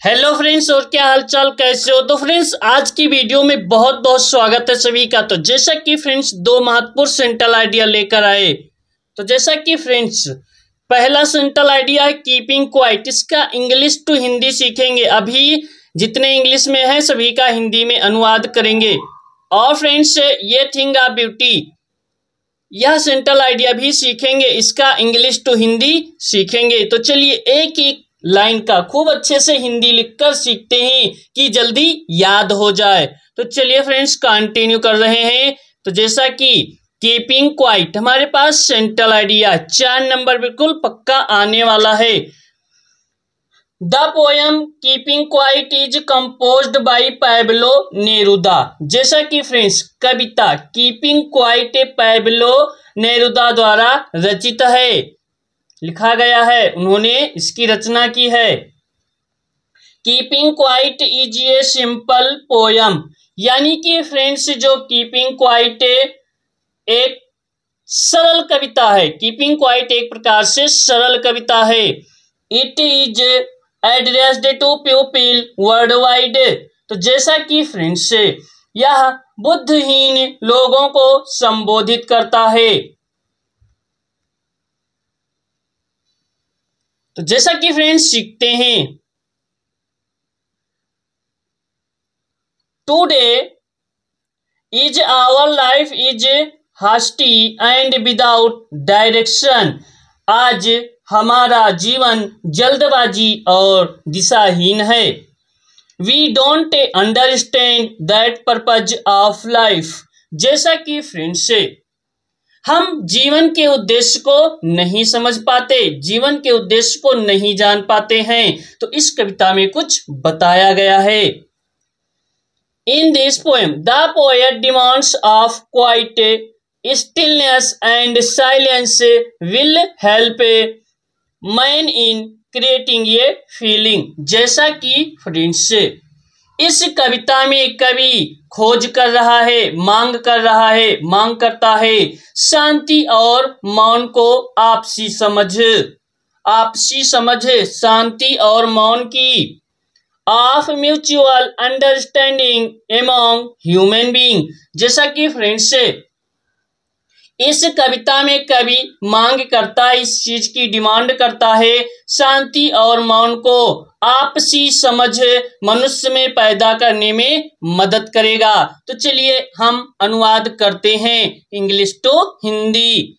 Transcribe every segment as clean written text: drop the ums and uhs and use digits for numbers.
Hello friends, और क्या हालचाल, कैसे हो। तो फ्रेंड्स, आज की वीडियो में बहुत बहुत स्वागत है सभी का। तो जैसा कि फ्रेंड्स दो महत्वपूर्ण सेंट्रल आइडिया लेकर आए। तो जैसा कि फ्रेंड्स पहला सेंट्रल आइडिया है कीपिंग क्वाइट। इसका इंग्लिश टू हिंदी सीखेंगे। अभी जितने इंग्लिश में है सभी का हिंदी में अनुवाद करेंगे। और फ्रेंड्स ये थिंग ऑफ ब्यूटी, यह सेंट्रल आइडिया भी सीखेंगे। इसका इंग्लिश टू हिंदी सीखेंगे। तो चलिए एक एक लाइन का खूब अच्छे से हिंदी लिखकर सीखते हैं कि जल्दी याद हो जाए। तो चलिए फ्रेंड्स कंटिन्यू कर रहे हैं। तो जैसा कि कीपिंग क्वाइट हमारे पास सेंट्रल आइडिया 4 नंबर बिल्कुल पक्का आने वाला है। The poem Keeping Quiet is composed by Pablo Neruda. जैसा कि फ्रेंड्स कविता कीपिंग क्वाइट पैब्लो नेरुदा द्वारा रचित है, लिखा गया है, उन्होंने इसकी रचना की है। Keeping Quiet is a simple poem, यानी कि फ्रेंड्स जो कीपिंग क्वाइट एक सरल कविता है। कीपिंग क्वाइट एक प्रकार से सरल कविता है। It is addressed to people worldwide. तो जैसा कि फ्रेंड्स यह बुद्धिहीन लोगों को संबोधित करता है। तो जैसा कि फ्रेंड्स सीखते हैं, today is our life is hasty and without direction. आज हमारा जीवन जल्दबाजी और दिशाहीन है। We don't understand that purpose of life. जैसा कि फ्रेंड्स हम जीवन के उद्देश्य को नहीं समझ पाते, जीवन के उद्देश्य को नहीं जान पाते हैं। तो इस कविता में कुछ बताया गया है। इन this poem the poet demands of quite stillness and silence will help man in creating a feeling. जैसा कि फ्रेंड्स इस कविता में कवि खोज कर रहा है, मांग कर रहा है, मांग करता है शांति और मौन को, आपसी समझ शांति और मौन की, of mutual understanding among human being. जैसा कि फ्रेंड्स इस कविता में कवि मांग करता है, इस चीज की डिमांड करता है, शांति और मौन को आपसी समझ मनुष्य में पैदा करने में मदद करेगा। तो चलिए हम अनुवाद करते हैं इंग्लिश टू हिंदी।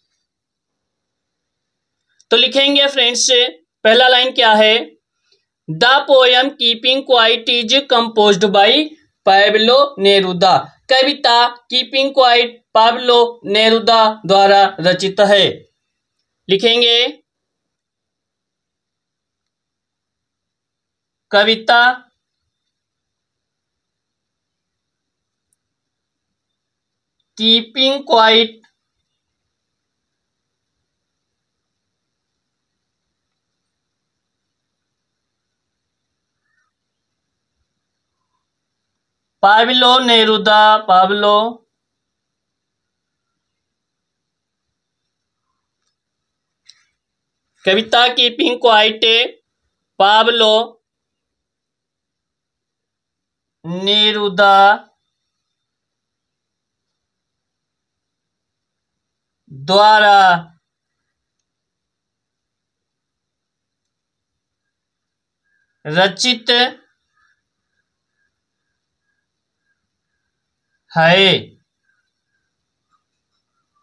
तो लिखेंगे फ्रेंड्स, पहला लाइन क्या है। The poem Keeping Quiet is composed by Pablo Neruda. कविता कीपिंग क्वाइट पैब्लो नेरुदा द्वारा रचित है। लिखेंगे कविता Keeping Quiet Pablo Neruda, Pablo कविता कीपिंग क्वाइट पैब्लो नेरुदा द्वारा रचित है।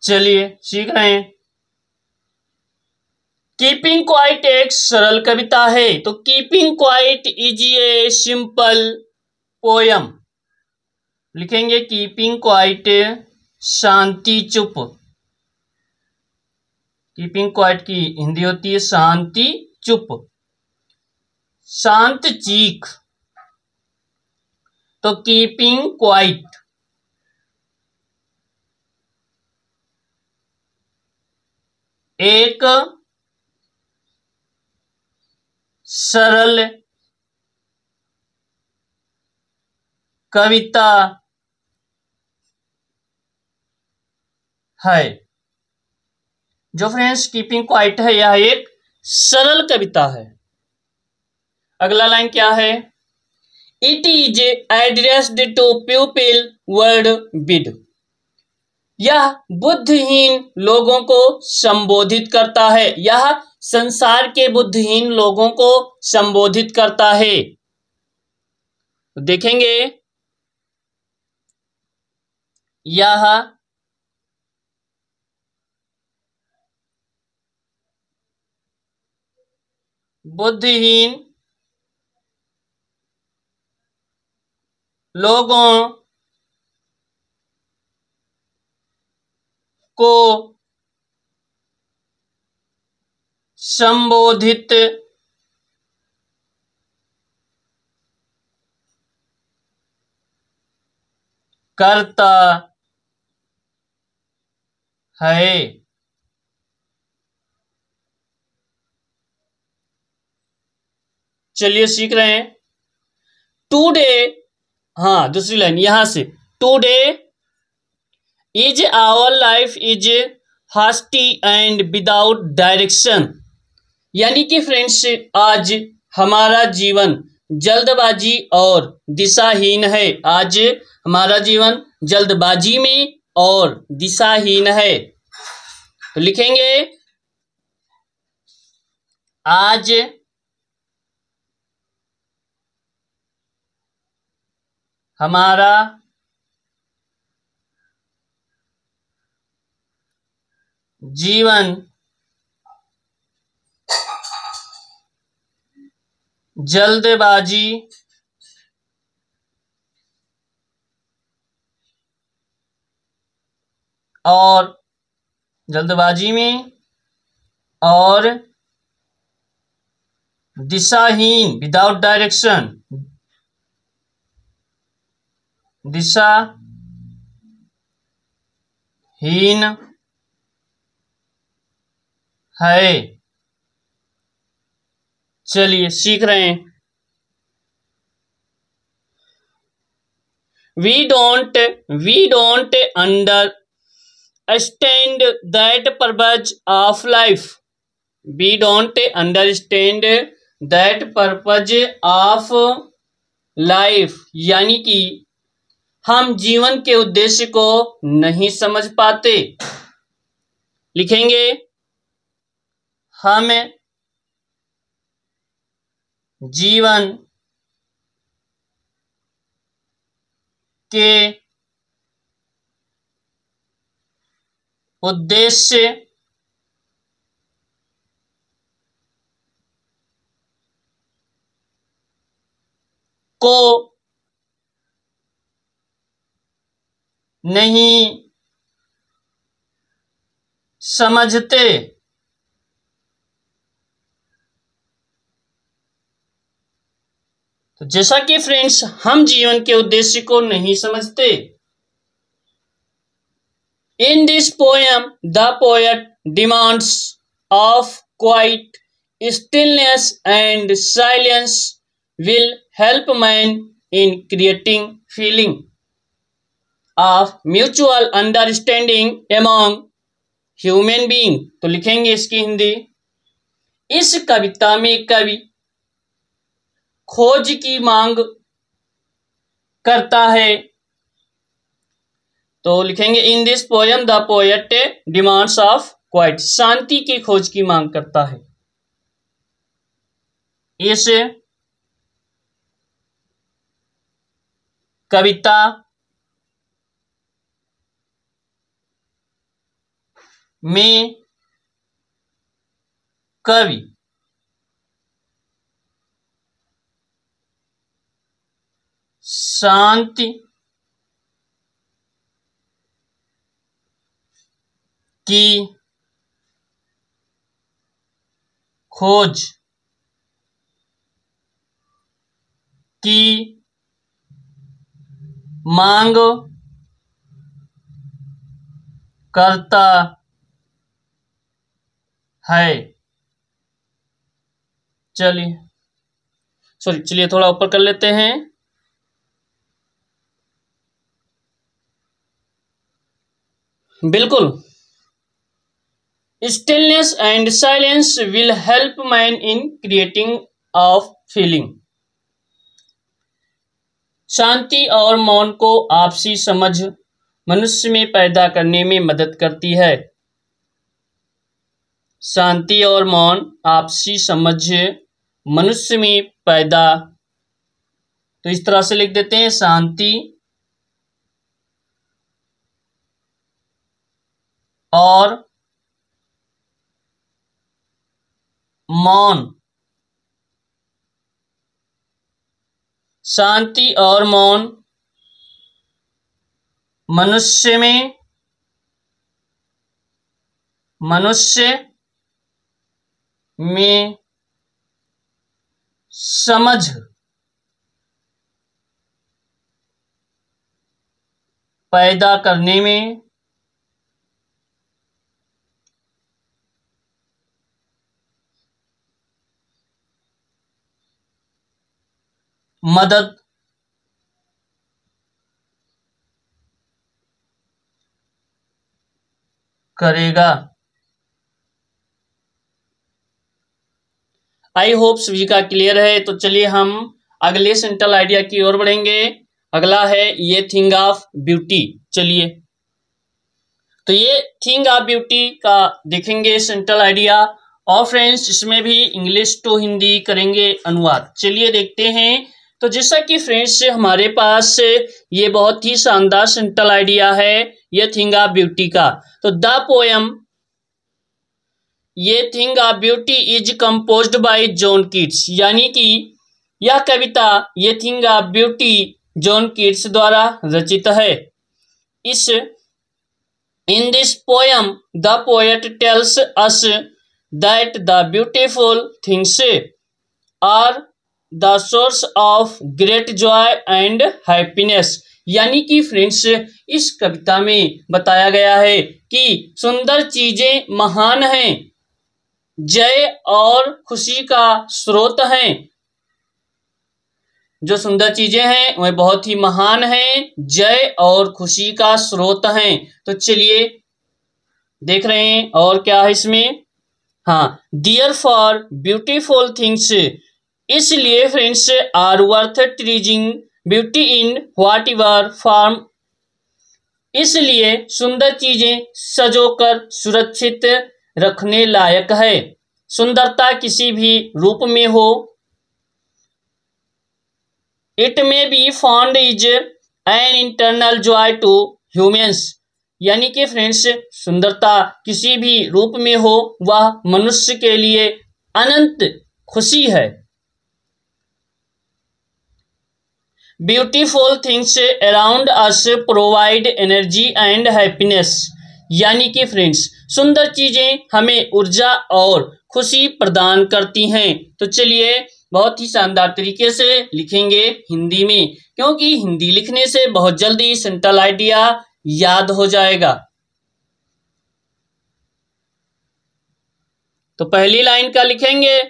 चलिए सीख रहे हैं। कीपिंग क्वाइट एक सरल कविता है। तो keeping Quiet is a simple poem. लिखेंगे कीपिंग क्वाइट शांति चुप। कीपिंग क्वाइट की हिंदी होती है शांति चुप, शांत चीख। तो कीपिंग क्वाइट एक सरल कविता है। जो फ्रेंड्स कीपिंग क्वाइट है, यह एक सरल कविता है। अगला लाइन क्या है। It is addressed to people world wide. यह बुद्धिहीन लोगों को संबोधित करता है। यह संसार के बुद्धिहीन लोगों को संबोधित करता है। देखेंगे, यह बुद्धिहीन लोगों को संबोधित करता है। चलिए सीख रहे हैं। टुडे, हाँ दूसरी लाइन यहां से, today is our life is hasty and without direction. यानी कि फ्रेंड्स, आज हमारा जीवन जल्दबाजी और दिशाहीन है। आज हमारा जीवन जल्दबाजी में और दिशाहीन है। तो लिखेंगे, आज हमारा जीवन जल्दबाजी और में और दिशाहीन विदाउट डायरेक्शन, दिशाहीन है। चलिए सीख रहे हैं। We don't understand that purpose of life. We don't understand that purpose of life. यानी कि हम जीवन के उद्देश्य को नहीं समझ पाते। लिखेंगे, हम जीवन के उद्देश्य को नहीं समझते। तो जैसा कि फ्रेंड्स, हम जीवन के उद्देश्य को नहीं समझते। In this poem, the poet demands of quiet, stillness and silence will help man in creating feeling of mutual understanding among human being। तो लिखेंगे इसकी हिंदी, इस कविता में कवि खोज की मांग करता है। तो लिखेंगे, in this poem the poet demands of quiet, शांति की खोज की मांग करता है। इस कविता में कवि शांति की खोज की मांग करता है। चलिए थोड़ा ऊपर कर लेते हैं। बिल्कुल, stillness and silence will help man in creating of feeling. शांति और मौन को आपसी समझ मनुष्य में पैदा करने में मदद करती है। शांति और मौन आपसी समझ मनुष्य में पैदा, तो इस तरह से लिख देते हैं, शांति और मौन, शांति और मौन मनुष्य में समझ पैदा करने में मदद करेगा। आई होप सभी का क्लियर है। तो चलिए हम अगले सेंट्रल आइडिया की ओर बढ़ेंगे। अगला है ये थिंग ऑफ ब्यूटी। चलिए तो ये थिंग ऑफ ब्यूटी का देखेंगे सेंट्रल आइडिया, और फ्रेंड्स इसमें भी इंग्लिश टू हिंदी करेंगे अनुवाद। चलिए देखते हैं। तो जैसा कि फ्रेंड्स हमारे पास ये बहुत ही शानदार सेंट्रल आइडिया है ये थिंग ऑफ ब्यूटी का। तो द पोएम ये thing of beauty is composed by John Keats, यानी कि यह कविता ये thing of beauty John Keats द्वारा रचित है। इस in this poem the poet tells us that the beautiful things are the source of great joy and happiness, यानी कि फ्रेंड्स इस कविता में बताया गया है कि सुंदर चीजें महान हैं, जय और खुशी का स्रोत हैं। जो सुंदर चीजें हैं वह बहुत ही महान हैं, जय और खुशी का स्रोत हैं। तो चलिए देख रहे हैं और क्या है इसमें। हाँ, डियर फॉर ब्यूटीफुल थिंग्स, इसलिए friends are worth treasuring beauty in whatever form, इसलिए सुंदर चीजें सजोकर सुरक्षित रखने लायक है। सुंदरता किसी भी रूप में हो, it may be found is an internal joy to humans, यानी कि फ्रेंड्स सुंदरता किसी भी रूप में हो वह मनुष्य के लिए अनंत खुशी है। Beautiful things around us provide energy and happiness, यानी कि फ्रेंड्स सुंदर चीजें हमें ऊर्जा और खुशी प्रदान करती हैं। तो चलिए बहुत ही शानदार तरीके से लिखेंगे हिंदी में, क्योंकि हिंदी लिखने से बहुत जल्दी सेंट्रल आइडिया याद हो जाएगा। तो पहली लाइन का लिखेंगे,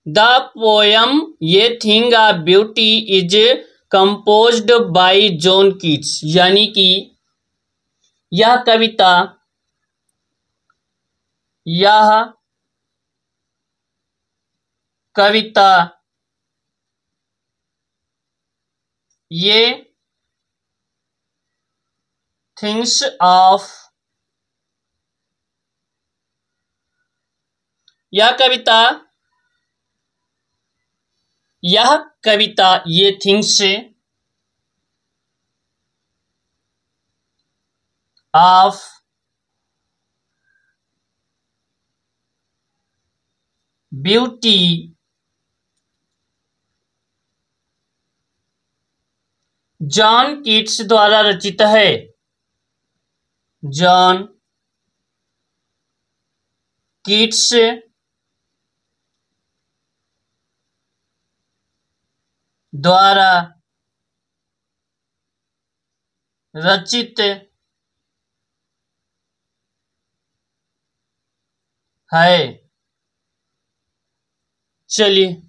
द पोयम ये thing of beauty is composed by John Keats, यानी कि यह कविता ये थिंग्स ऑफ, यह कविता ये things of beauty John Keats द्वारा रचित है। जॉन कीट्स द्वारा रचित है। चलिए,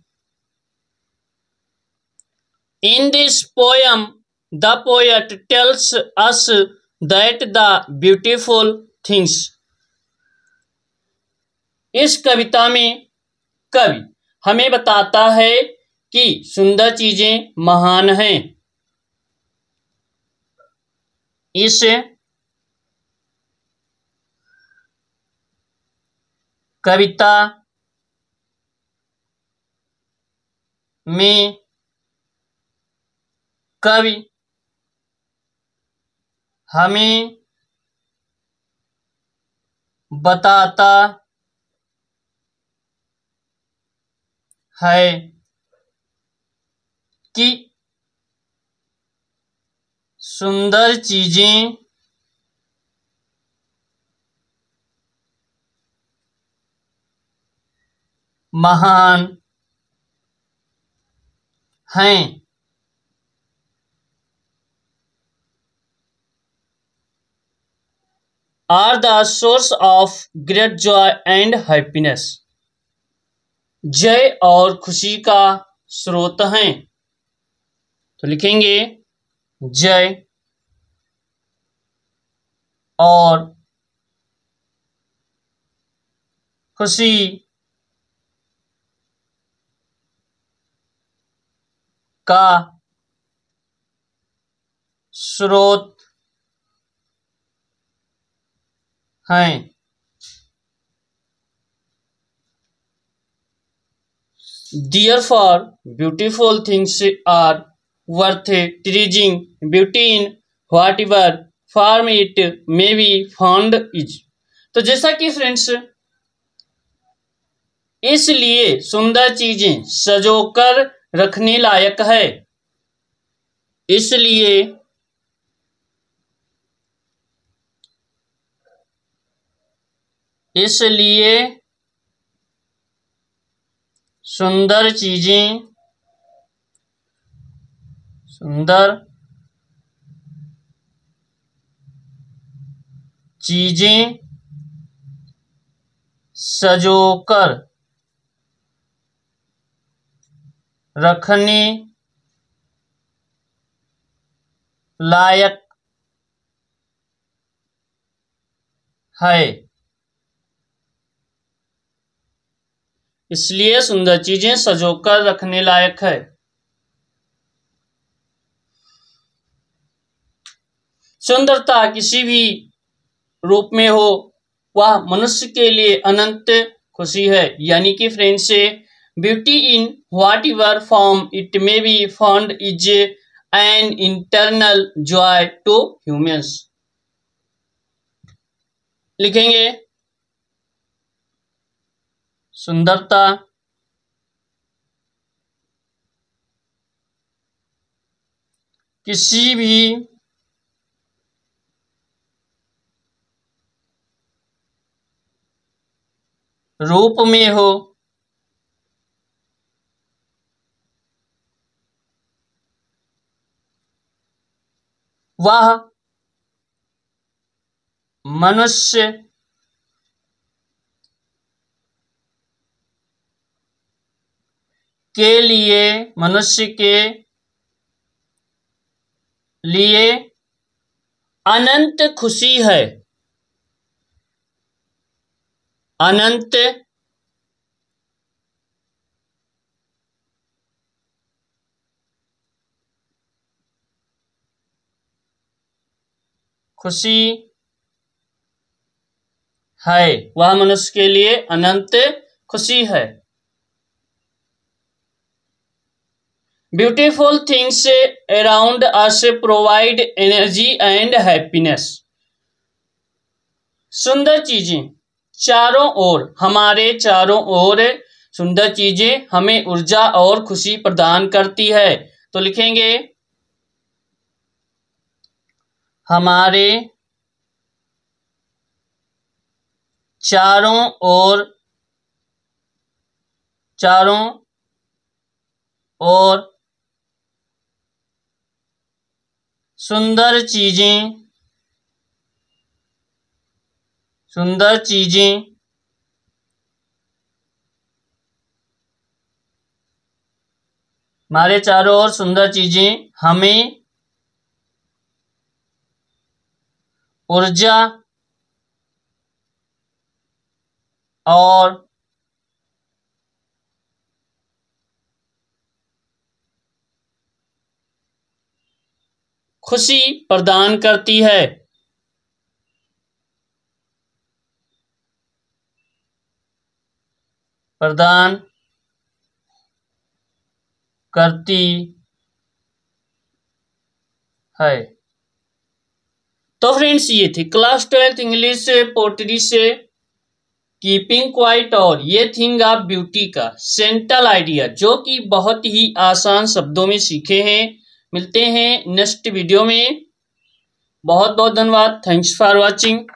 in this poem the poet tells us that the beautiful things, इस कविता में कवि हमें बताता है कि सुंदर चीजें महान हैं। इस कविता में कवि हमें बताता है कि सुंदर चीजें महान हैं। Are the source of great joy and happiness. जय और खुशी का स्रोत हैं। तो लिखेंगे जय और खुशी का स्रोत हैं। Therefore, beautiful things are worth treasuring. Beauty in whatever form it may be found is. तो जैसा कि फ्रेंड्स, इसलिए सुंदर चीजें सजोकर रखने लायक है। इसलिए सुंदर चीजें सजोकर रखने लायक है। इसलिए सुंदर चीजें सजोकर रखने लायक है। सुंदरता किसी भी रूप में हो, वह मनुष्य के लिए अनंत खुशी है। यानी कि friends, beauty in whatever form it may be found is an internal joy to humans. लिखेंगे सुंदरता किसी भी रूप में हो, वह मनुष्य के लिए अनंत खुशी है। अनंत खुशी है। वह मनुष्य के लिए अनंत खुशी है। Beautiful things around us provide energy and happiness. सुंदर चीजें चारों ओर, हमारे चारों ओर सुंदर चीजें हमें ऊर्जा और खुशी प्रदान करती है। तो लिखेंगे हमारे चारों ओर सुंदर चीजें हमारे चारों ओर सुंदर चीजें हमें ऊर्जा और खुशी प्रदान करती है। प्रदान करती है। तो फ्रेंड्स ये थी क्लास 12th इंग्लिश पोटरी से कीपिंग क्वाइट और ये थिंग ऑफ ब्यूटी का सेंट्रल आइडिया, जो कि बहुत ही आसान शब्दों में सीखे हैं। मिलते हैं नेक्स्ट वीडियो में। बहुत बहुत धन्यवाद। Thanks for watching.